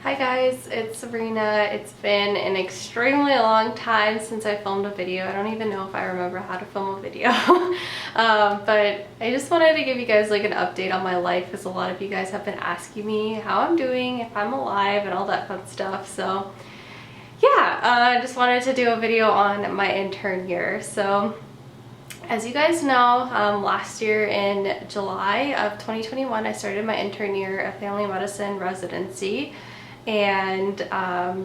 Hi guys, it's Sabrina. It's been an extremely long time since I filmed a video. I don't even know if I remember how to film a video. But I just wanted to give you guys like an update on my life because a lot of you guys have been asking me how I'm doing, if I'm alive and all that fun stuff. So yeah, I just wanted to do a video on my intern year. So as you guys know, last year in July of 2021, I started my intern year at family medicine residency. And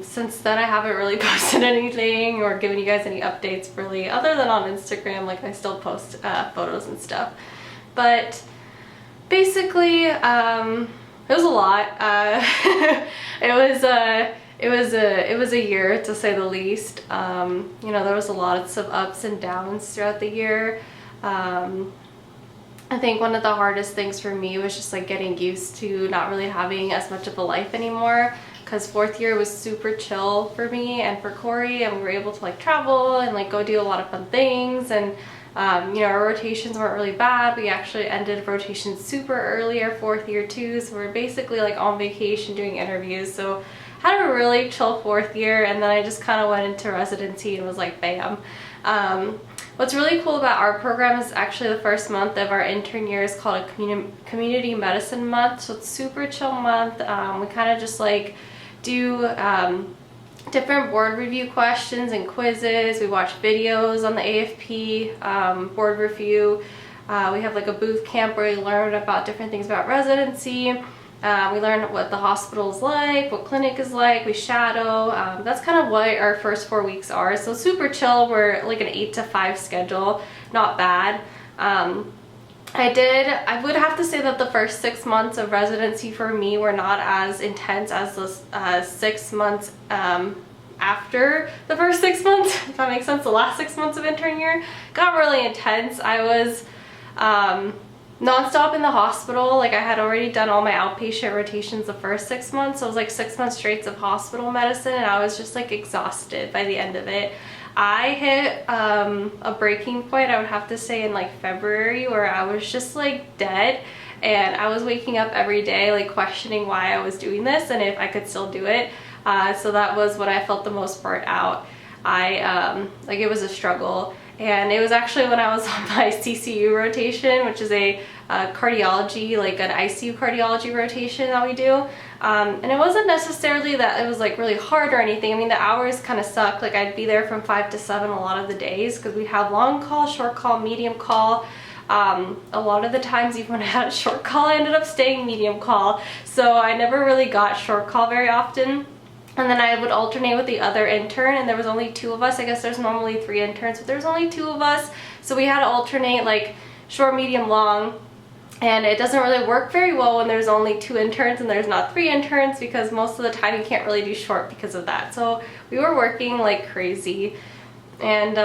since then I haven't really posted anything or given you guys any updates really, other than on Instagram. Like I still post photos and stuff, but basically it was a lot. It was a year, to say the least. You know, there was lots of ups and downs throughout the year. I think one of the hardest things for me was just like getting used to not really having as much of a life anymore, because fourth year was super chill for me and for Corey, and we were able to like travel and like go do a lot of fun things. And you know, our rotations weren't really bad. We actually ended rotations super early our fourth year too, so we're basically like on vacation doing interviews. So had a really chill fourth year, and then I just kind of went into residency and was like bam. What's really cool about our program is actually the first month of our intern year is called a community medicine month. So it's super chill month. We kind of just like do different board review questions and quizzes. We watch videos on the AFP board review. We have like a booth camp where we learn about different things about residency. We learn what the hospital is like, what clinic is like, we shadow. That's kind of what our first 4 weeks are. So super chill. We're like an 8 to 5 schedule, not bad. I would have to say that the first 6 months of residency for me were not as intense as the 6 months after the first 6 months, if that makes sense. The last 6 months of intern year got really intense. I was non-stop in the hospital. Like I had already done all my outpatient rotations the first 6 months, so it was like 6 months straight of hospital medicine, and I was just like exhausted by the end of it. I hit a breaking point, I would have to say, in like February, where I was just like dead, and I was waking up every day like questioning why I was doing this and if I could still do it. So that was when I felt the most burnt out. Like it was a struggle. And it was actually when I was on my CCU rotation, which is a cardiology, like an ICU cardiology rotation that we do. And it wasn't necessarily that it was like really hard or anything. I mean, the hours kind of sucked. Like I'd be there from 5 to 7 a lot of the days because we'd have long call, short call, medium call. A lot of the times, even when I had a short call, I ended up staying medium call. So I never really got short call very often. And then I would alternate with the other intern, and there was only 2 of us. I guess there's normally 3 interns, but there's only 2 of us. So we had to alternate like short, medium, long. And it doesn't really work very well when there's only 2 interns and there's not 3 interns, because most of the time you can't really do short because of that. So we were working like crazy. And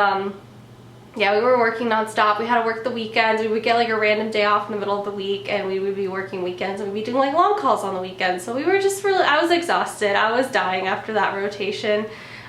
yeah, we were working nonstop. We had to work the weekends. We would get like a random day off in the middle of the week, and we would be working weekends, and we'd be doing like long calls on the weekends. So we were just really, I was exhausted. I was dying after that rotation.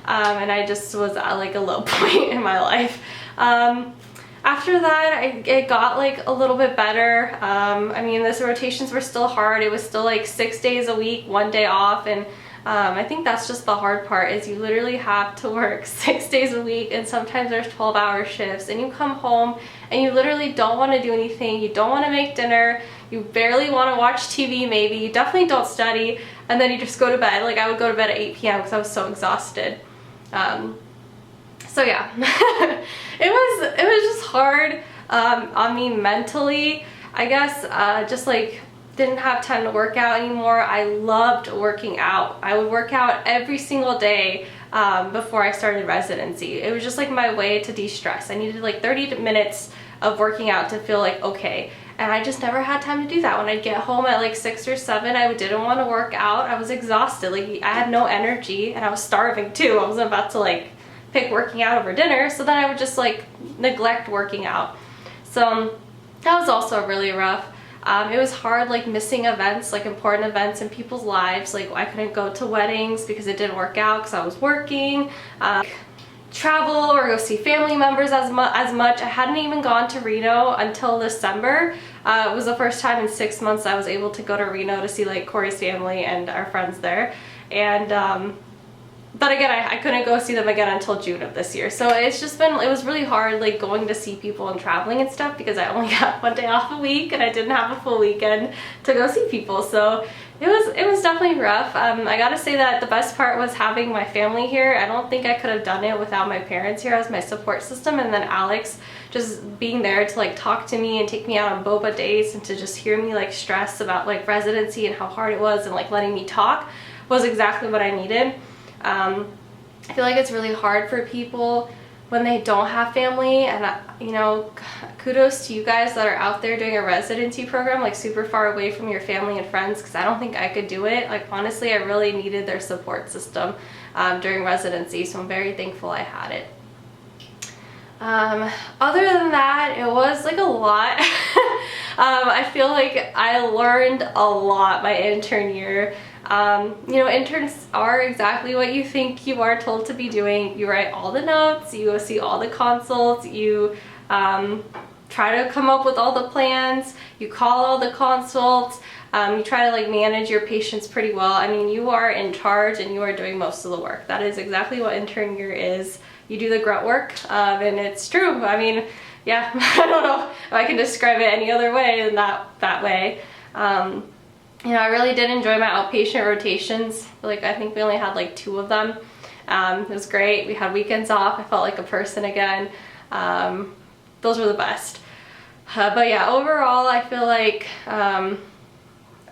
And I just was at like a low point in my life. After that, it got like a little bit better. I mean, those rotations were still hard. It was still like 6 days a week, 1 day off. And I think that's just the hard part, is you literally have to work 6 days a week, and sometimes there's 12-hour shifts, and you come home and you literally don't want to do anything. You don't want to make dinner. You barely want to watch TV maybe. You definitely don't study, and then you just go to bed. Like I would go to bed at 8 p.m. because I was so exhausted. So yeah, it was just hard on me mentally, I guess. Just like didn't have time to work out anymore. I loved working out. I would work out every single day before I started residency. It was just like my way to de-stress. I needed like 30 minutes of working out to feel like okay, and I just never had time to do that. When I'd get home at like 6 or 7, I didn't want to work out. I was exhausted. Like I had no energy, and I was starving too. I wasn't about to like pick working out over dinner, so then I would just like neglect working out. So that was also really rough. It was hard like missing events, like important events in people's lives. Like I couldn't go to weddings because it didn't work out because I was working. Travel or go see family members as much. I hadn't even gone to Reno until December. It was the first time in 6 months I was able to go to Reno to see like Corey's family and our friends there. And but again, I couldn't go see them again until June of this year. So it's just been, it was really hard like going to see people and traveling and stuff because I only got one day off a week and I didn't have a full weekend to go see people. So it was definitely rough. I gotta say that the best part was having my family here. I don't think I could have done it without my parents here as my support system, and then Alex just being there to like talk to me and take me out on boba dates and to just hear me like stress about like residency and how hard it was and like letting me talk was exactly what I needed. I feel like it's really hard for people when they don't have family, and you know, kudos to you guys that are out there doing a residency program like super far away from your family and friends, because I don't think I could do it. Like honestly, I really needed their support system during residency, so I'm very thankful I had it. Other than that, it was like a lot. I feel like I learned a lot my intern year. You know, interns are exactly what you think you are told to be doing. You write all the notes, you go see all the consults, you try to come up with all the plans, you call all the consults, you try to like manage your patients pretty well. I mean, you are in charge and you are doing most of the work. That is exactly what intern year is. You do the grunt work, and it's true. I mean, yeah, I don't know if I can describe it any other way than that way. You know, I really did enjoy my outpatient rotations. Like, I think we only had like 2 of them. It was great. We had weekends off. I felt like a person again. Those were the best. But yeah, overall, I feel like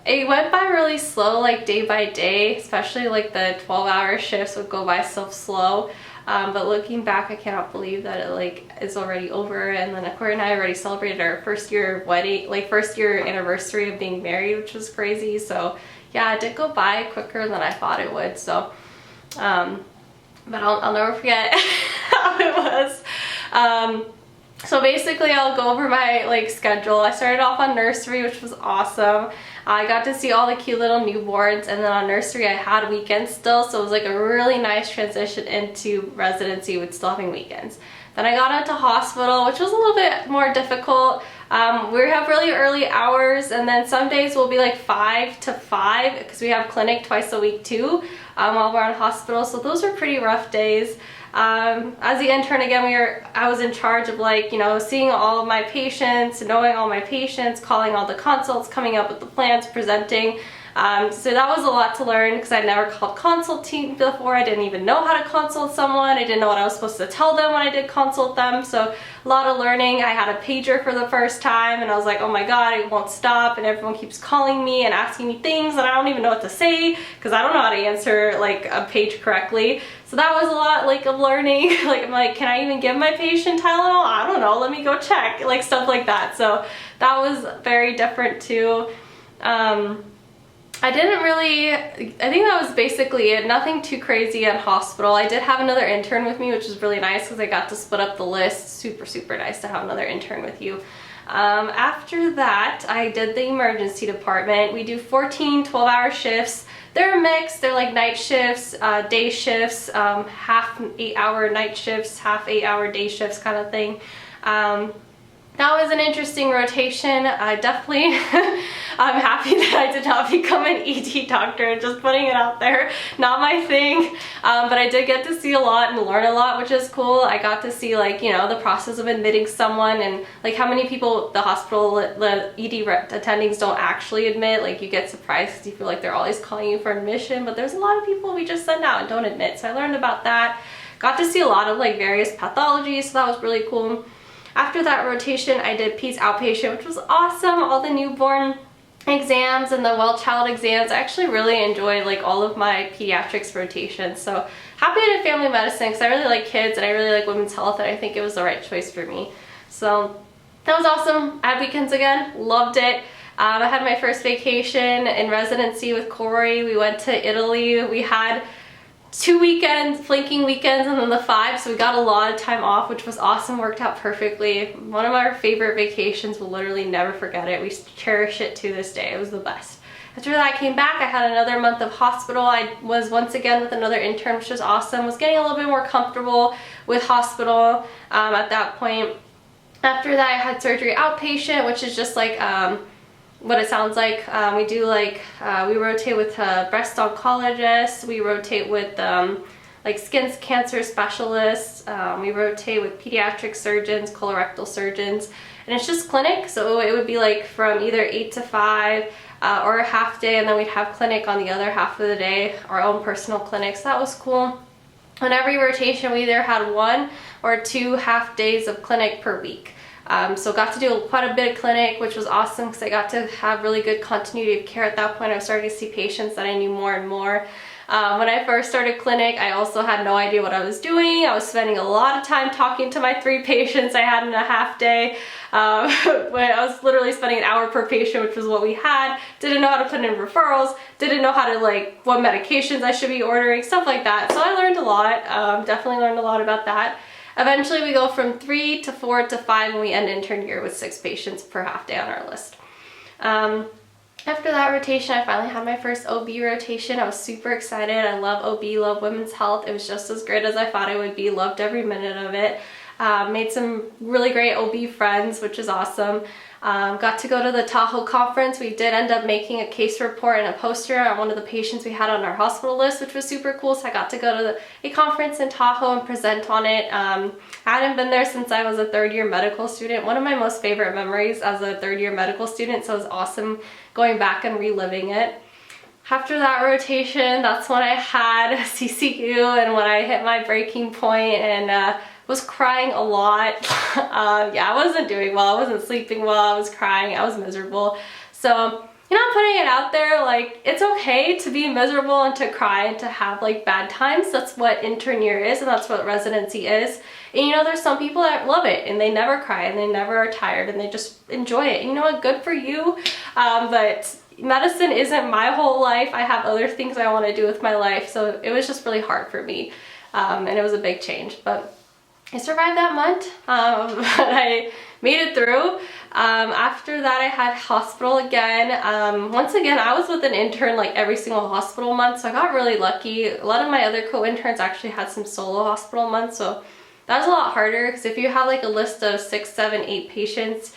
it went by really slow, like day by day, especially like the 12-hour shifts would go by so slow. But looking back, I cannot believe that it like is already over. And then Corey and I already celebrated our first year wedding, like first year anniversary of being married, which was crazy. So yeah, it did go by quicker than I thought it would. So, but I'll never forget how it was. So basically, I'll go over my like schedule. I started off on Nursery, which was awesome. I got to see all the cute little newborns, and then on Nursery I had weekends still, so it was like a really nice transition into residency with still having weekends. Then I got into hospital, which was a little bit more difficult. We have really early hours, and then some days will be like 5 to 5 because we have clinic twice a week too while we're on hospital, so those were pretty rough days. As the intern, again, I was in charge of like, you know, seeing all of my patients, knowing all my patients, calling all the consults, coming up with the plans, presenting. So that was a lot to learn because I'd never called consult team before. I didn't even know how to consult someone. I didn't know what I was supposed to tell them when I did consult them. So a lot of learning. I had a pager for the first time and I was like, oh my God, it won't stop. And everyone keeps calling me and asking me things and I don't even know what to say because I don't know how to answer like a page correctly. So that was a lot like of learning. Like I'm like, can I even give my patient Tylenol? I don't know. Let me go check. Like stuff like that. So that was very different too. I didn't really, I think that was basically it. Nothing too crazy at hospital. I did have another intern with me, which was really nice because I got to split up the list. Super, super nice to have another intern with you. After that, I did the emergency department. We do 14 12-hour shifts. They're mixed. They're like night shifts, day shifts, half 8-hour night shifts, half 8-hour day shifts kind of thing. That was an interesting rotation. Definitely, I'm happy that I did not become an ED doctor, just putting it out there. Not my thing, but I did get to see a lot and learn a lot, which is cool. I got to see like, you know, the process of admitting someone and like how many people the hospital, the ED attendings don't actually admit. Like you get surprised because you feel like they're always calling you for admission, but there's a lot of people we just send out and don't admit. So I learned about that. Got to see a lot of like various pathologies, so that was really cool. After that rotation, I did peds outpatient, which was awesome. All the newborn exams and the well child exams. I actually really enjoyed like all of my pediatrics rotations. So happy I did family medicine because I really like kids and I really like women's health and I think it was the right choice for me. So that was awesome. I had weekends again. Loved it. I had my first vacation in residency with Corey. We went to Italy. We had 2 weekends, flanking weekends, and then the 5, so we got a lot of time off, which was awesome. Worked out perfectly. One of our favorite vacations. We'll literally never forget it. We cherish it to this day. It was the best. After that, I came back. I had another month of hospital. I was once again with another intern, which was awesome. Was getting a little bit more comfortable with hospital at that point. After that, I had surgery outpatient, which is just like what it sounds like. We do like, we rotate with breast oncologists, we rotate with like skin cancer specialists, we rotate with pediatric surgeons, colorectal surgeons, and it's just clinic. So it would be like from either 8 to 5 or a half day, and then we'd have clinic on the other half of the day, our own personal clinics. That was cool. On every rotation, we either had 1 or 2 half days of clinic per week. So got to do quite a bit of clinic, which was awesome because I got to have really good continuity of care at that point. I was starting to see patients that I knew more and more. When I first started clinic, I also had no idea what I was doing. I was spending a lot of time talking to my 3 patients I had in a half day. When I was literally spending an hour per patient, which was what we had. Didn't know how to put in referrals, didn't know how to like what medications I should be ordering, stuff like that. So I learned a lot, definitely learned a lot about that. Eventually we go from 3 to 4 to 5 and we end intern year with 6 patients per half day on our list. After that rotation, I finally had my first OB rotation. I was super excited. I love OB, love women's health. It was just as great as I thought it would be. Loved every minute of it. Made some really great OB friends, which is awesome. Got to go to the Tahoe conference. We did end up making a case report and a poster on one of the patients we had on our hospital list, which was super cool. So I got to go to a conference in Tahoe and present on it. I hadn't been there since I was a 3rd-year medical student. One of my most favorite memories as a 3rd-year medical student, so it was awesome going back and reliving it. After that rotation, that's when I had CCU and when I hit my breaking point and was crying a lot. Yeah, I wasn't doing well. I wasn't sleeping well. I was crying. I was miserable. So, you know, I'm putting it out there, like, it's okay to be miserable and to cry and to have like bad times. That's what intern year is, and that's what residency is. And you know, there's some people that love it and they never cry and they never are tired and they just enjoy it. You know what, good for you. But medicine isn't my whole life. I have other things I want to do with my life. So it was just really hard for me. And it was a big change, but I survived that month, but I made it through. After that, I had hospital again. Once again, I was with an intern like every single hospital month, so I got really lucky. A lot of my other co-interns actually had some solo hospital months, so that was a lot harder because if you have like a list of 6, 7, 8 patients,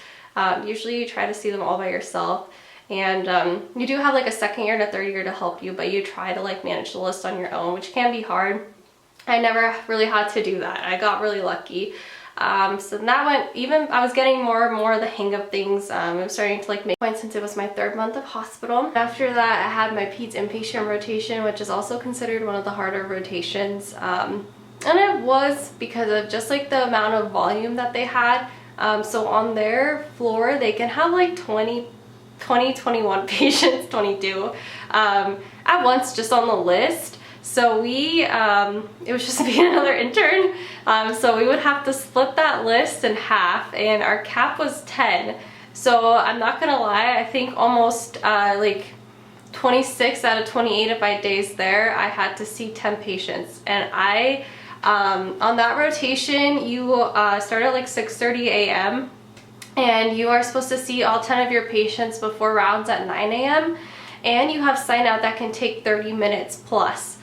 usually you try to see them all by yourself. And you do have like a 2nd year and a 3rd year to help you, but you try to like manage the list on your own, which can be hard. I never really had to do that. I got really lucky. So that went, even I was getting more and more the hang of things. I was starting to like make points since it was my 3rd month of hospital. After that, I had my peds inpatient rotation, which is also considered one of the harder rotations. And it was because of just like the amount of volume that they had. So on their floor, they can have like 21 patients, 22 at once just on the list. So it was just being another intern. So we would have to split that list in half, and our cap was 10. So I'm not gonna lie, I think almost like 26 out of 28 of my days there, I had to see 10 patients. And on that rotation, you start at like 6:30 a.m. and you are supposed to see all 10 of your patients before rounds at 9 a.m. and you have sign out that can take 30 minutes plus.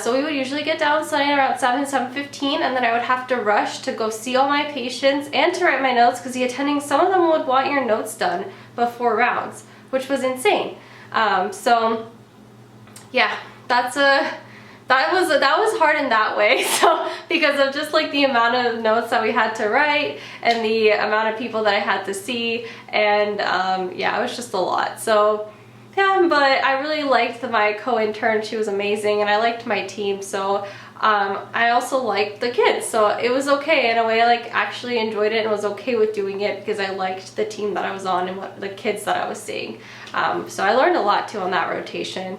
So we would usually get down sunning around 7:15, and then I would have to rush to go see all my patients and to write my notes because the attending, some of them would want your notes done before rounds, which was insane. So yeah, that was hard in that way. So because of just like the amount of notes that we had to write and the amount of people that I had to see, and yeah, it was just a lot. So yeah, but I really liked my co-intern. She was amazing, and I liked my team. So I also liked the kids, so it was okay in a way. I like actually enjoyed it and was okay with doing it because I liked the team that I was on and what the kids that I was seeing. So I learned a lot too on that rotation.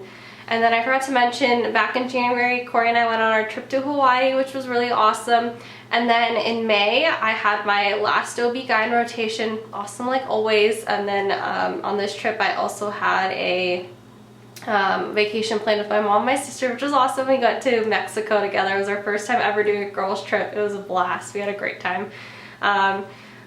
And then I forgot to mention, back in January, Corey and I went on our trip to Hawaii, which was really awesome. And then in May, I had my last OB-GYN rotation, awesome like always. And then on this trip, I also had a vacation planned with my mom and my sister, which was awesome. We got to Mexico together. It was our first time ever doing a girls trip. It was a blast. We had a great time.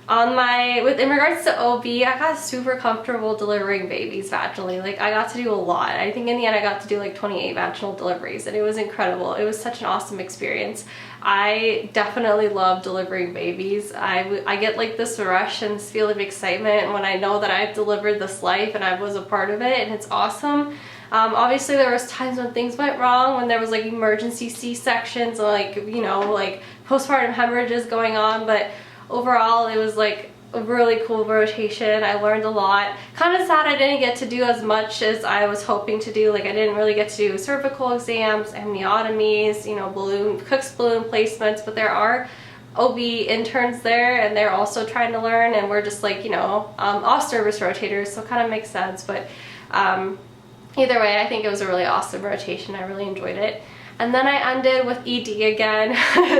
in regards to OB, I got super comfortable delivering babies vaginally. Like, I got to do a lot. I think in the end I got to do like 28 vaginal deliveries, and it was incredible. It was such an awesome experience. I definitely love delivering babies. I get like this rush and this feel of excitement when I know that I've delivered this life and I was a part of it, and it's awesome. Obviously there was times when things went wrong, when there was like emergency C-sections, like, you know, like postpartum hemorrhages going on, but overall it was like a really cool rotation. I learned a lot. Kind of sad I didn't get to do as much as I was hoping to do. Like, I didn't really get to do cervical exams, amniotomies, you know, Cook's balloon placements, but there are OB interns there and they're also trying to learn, and we're just like, you know, off service rotators, so it kind of makes sense. But either way, I think it was a really awesome rotation. I really enjoyed it. And then I ended with ED again,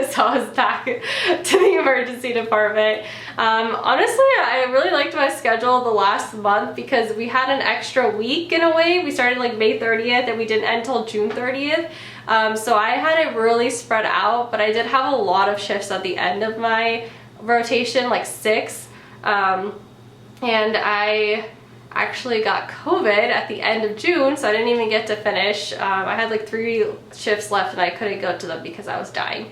so I was back to the emergency department. Honestly, I really liked my schedule the last month because we had an extra week in a way. We started like May 30th and we didn't end until June 30th. So I had it really spread out, but I did have a lot of shifts at the end of my rotation, like 6. And I actually got COVID at the end of June, so I didn't even get to finish. I had like 3 shifts left and I couldn't go to them because I was dying.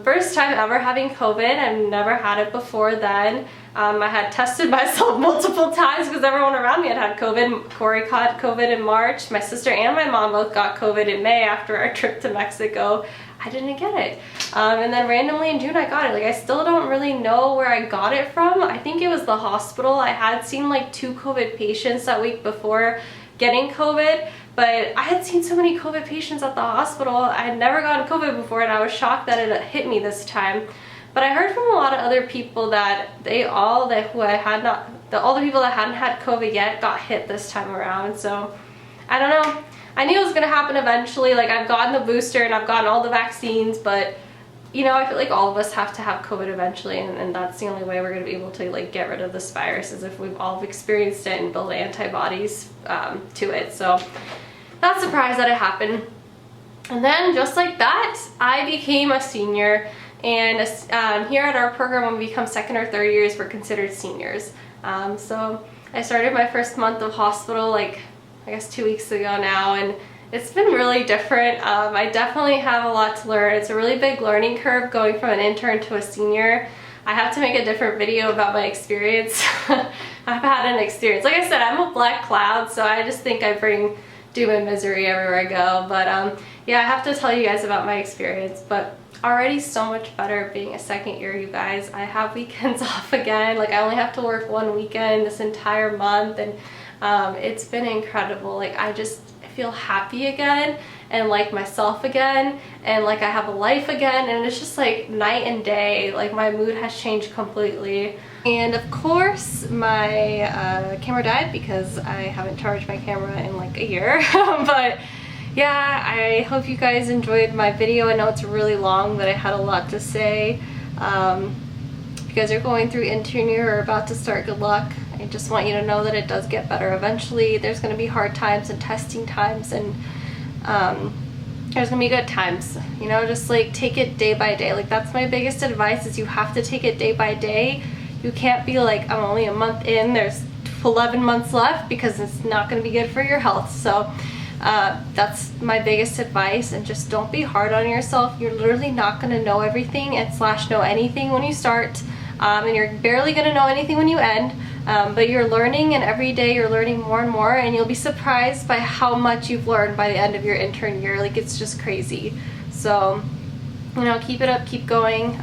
First time ever having COVID. I've never had it before then. I had tested myself multiple times because everyone around me had COVID. Corey caught COVID in March. My sister and my mom both got COVID in May after our trip to Mexico. I didn't get it. And then randomly in June I got it. Like, I still don't really know where I got it from. I think it was the hospital. I had seen like 2 COVID patients that week before getting COVID, but I had seen so many COVID patients at the hospital. I had never gotten COVID before, and I was shocked that it hit me this time. But I heard from a lot of other people that all the people that hadn't had COVID yet got hit this time around. So I don't know. I knew it was gonna happen eventually. Like, I've gotten the booster and I've gotten all the vaccines, but you know, I feel like all of us have to have COVID eventually, and that's the only way we're gonna be able to like get rid of this virus, is if we've all experienced it and build antibodies to it. So not surprised that it happened. And then just like that, I became a senior. And here at our program, when we become 2nd or 3rd years, we're considered seniors. So I started my first month of hospital, like I guess 2 weeks ago now, and it's been really different. I definitely have a lot to learn. It's a really big learning curve going from an intern to a senior. I have to make a different video about my experience. I've had an experience. Like I said, I'm a black cloud, so I just think I bring doom and misery everywhere I go. But yeah, I have to tell you guys about my experience. But already so much better being a 2nd year, you guys. I have weekends off again. Like, I only have to work 1 weekend this entire month, and it's been incredible. Like, I feel happy again and like myself again, and like I have a life again, and it's just like night and day. Like, my mood has changed completely. And of course my camera died because I haven't charged my camera in like a year. But yeah, I hope you guys enjoyed my video. I know it's really long, but I had a lot to say. If you guys are going through intern year or about to start, good luck. I just want you to know that it does get better eventually. There's going to be hard times and testing times, and there's going to be good times. You know, just like take it day by day. Like, that's my biggest advice, is you have to take it day by day. You can't be like, I'm only a month in, there's 11 months left, because it's not going to be good for your health. So that's my biggest advice, and just don't be hard on yourself. You're literally not going to know everything and / know anything when you start, and you're barely going to know anything when you end. But you're learning, and every day you're learning more and more, and you'll be surprised by how much you've learned by the end of your intern year. Like, it's just crazy. So, you know, keep it up, keep going.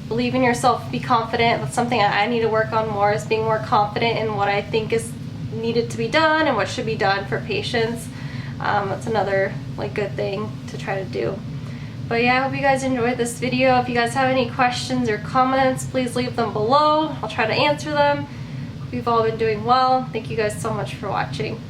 Believe in yourself, be confident. That's something I need to work on more, is being more confident in what I think is needed to be done and what should be done for patients. That's another like good thing to try to do. But yeah, I hope you guys enjoyed this video. If you guys have any questions or comments, please leave them below. I'll try to answer them. We've all been doing well. Thank you guys so much for watching.